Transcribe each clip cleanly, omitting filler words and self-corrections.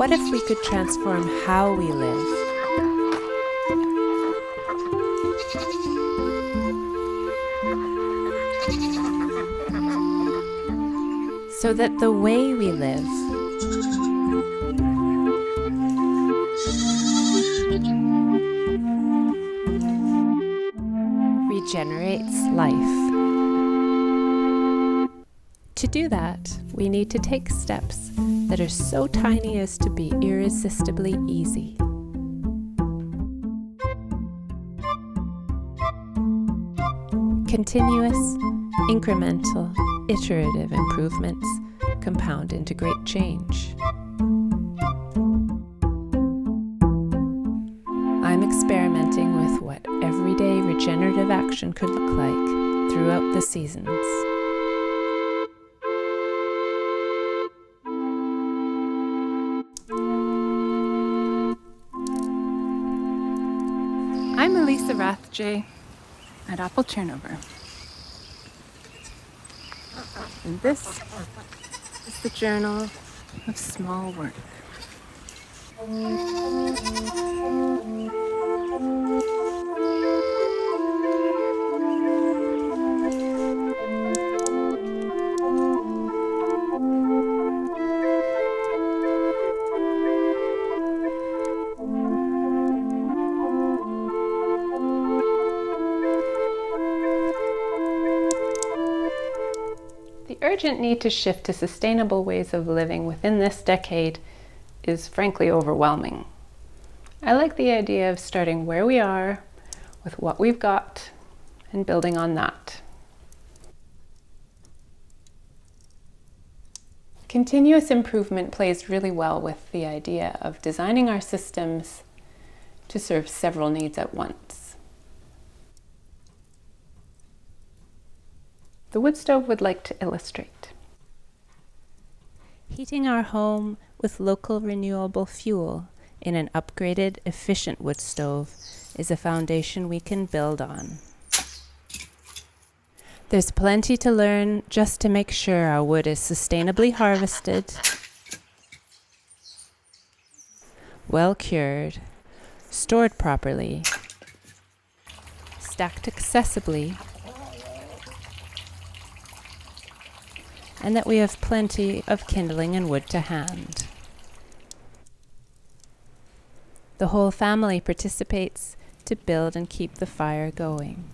What if we could transform how we live? So that the way we live regenerates life. To do that, we need to take steps that are so tiny as to be irresistibly easy. Continuous, incremental, iterative improvements compound into great change. I'm experimenting with what everyday regenerative action could look like throughout the seasons. I'm Elisa Rathjay at Appleturnover. And this is the Journal of Small Work. The urgent need to shift to sustainable ways of living within this decade is frankly overwhelming. I like the idea of starting where we are, with what we've got, and building on that. Continuous improvement plays really well with the idea of designing our systems to serve several needs at once. The wood stove would like to illustrate. Heating our home with local renewable fuel in an upgraded, efficient wood stove is a foundation we can build on. There's plenty to learn just to make sure our wood is sustainably harvested, well cured, stored properly, stacked accessibly, and that we have plenty of kindling and wood to hand. The whole family participates to build and keep the fire going.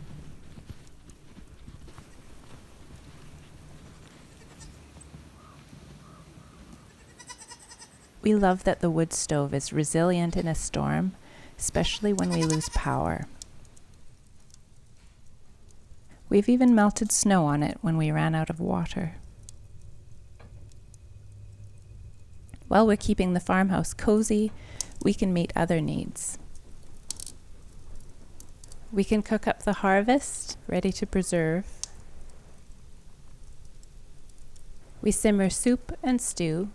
We love that the wood stove is resilient in a storm, especially when we lose power. We've even melted snow on it when we ran out of water. While we're keeping the farmhouse cozy, we can meet other needs. We can cook up the harvest, ready to preserve. We simmer soup and stew.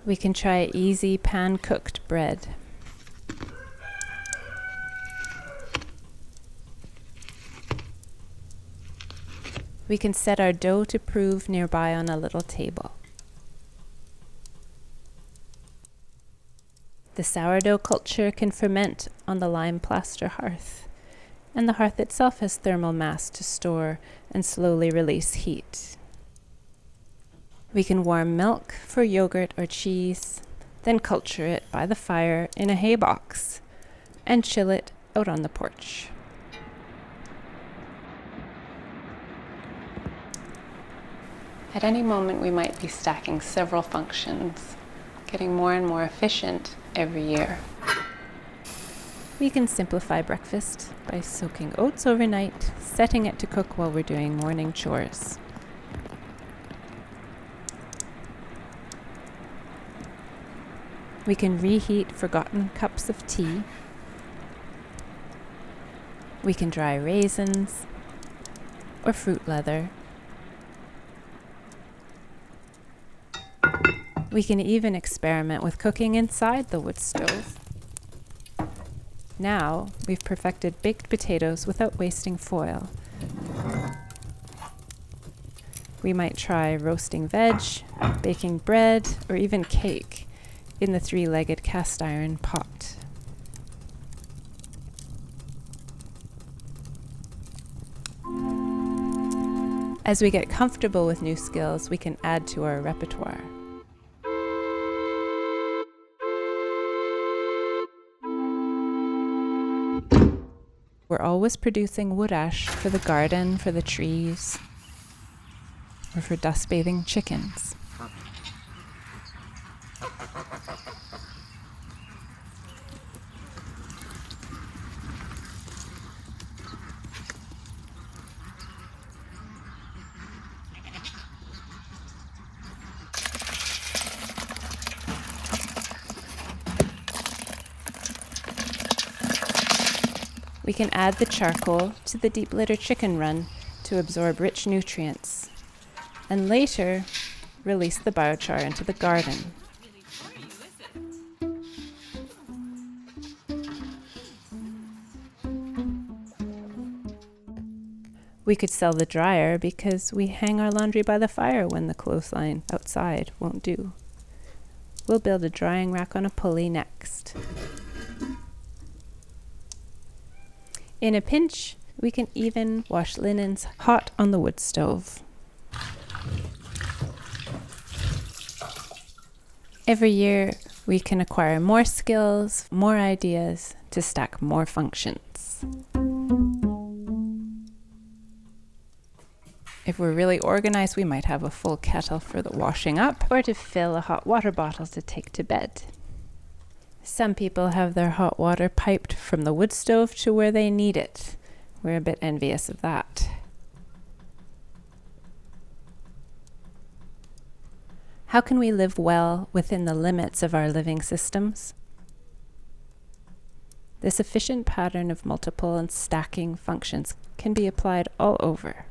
We can try easy pan-cooked bread. We can set our dough to prove nearby on a little table. The sourdough culture can ferment on the lime plaster hearth, and the hearth itself has thermal mass to store and slowly release heat. We can warm milk for yogurt or cheese, then culture it by the fire in a hay box, and chill it out on the porch. At any moment, we might be stacking several functions, getting more and more efficient every year. We can simplify breakfast by soaking oats overnight, setting it to cook while we're doing morning chores. We can reheat forgotten cups of tea. We can dry raisins or fruit leather. We can even experiment with cooking inside the wood stove. Now, we've perfected baked potatoes without wasting foil. We might try roasting veg, baking bread, or even cake in the 3-legged cast iron pot. As we get comfortable with new skills, we can add to our repertoire. We're always producing wood ash for the garden, for the trees, or for dust-bathing chickens. We can add the charcoal to the deep litter chicken run to absorb rich nutrients, and later release the biochar into the garden. We could sell the dryer because we hang our laundry by the fire when the clothesline outside won't do. We'll build a drying rack on a pulley next. In a pinch, we can even wash linens hot on the wood stove. Every year, we can acquire more skills, more ideas to stack more functions. If we're really organized, we might have a full kettle for the washing up or to fill a hot water bottle to take to bed. Some people have their hot water piped from the wood stove to where they need it. We're a bit envious of that. How can we live well within the limits of our living systems? This efficient pattern of multiple and stacking functions can be applied all over.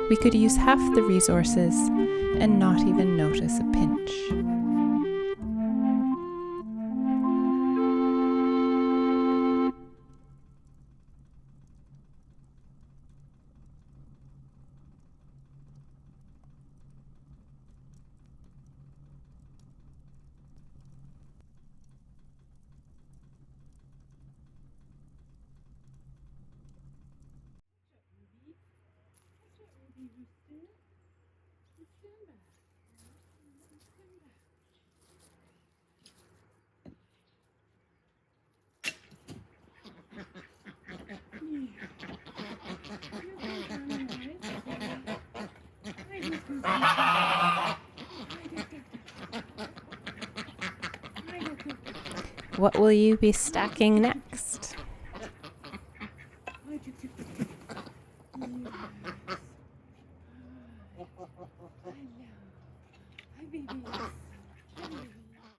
We could use half the resources and not even notice a pinch. What will you be stacking next?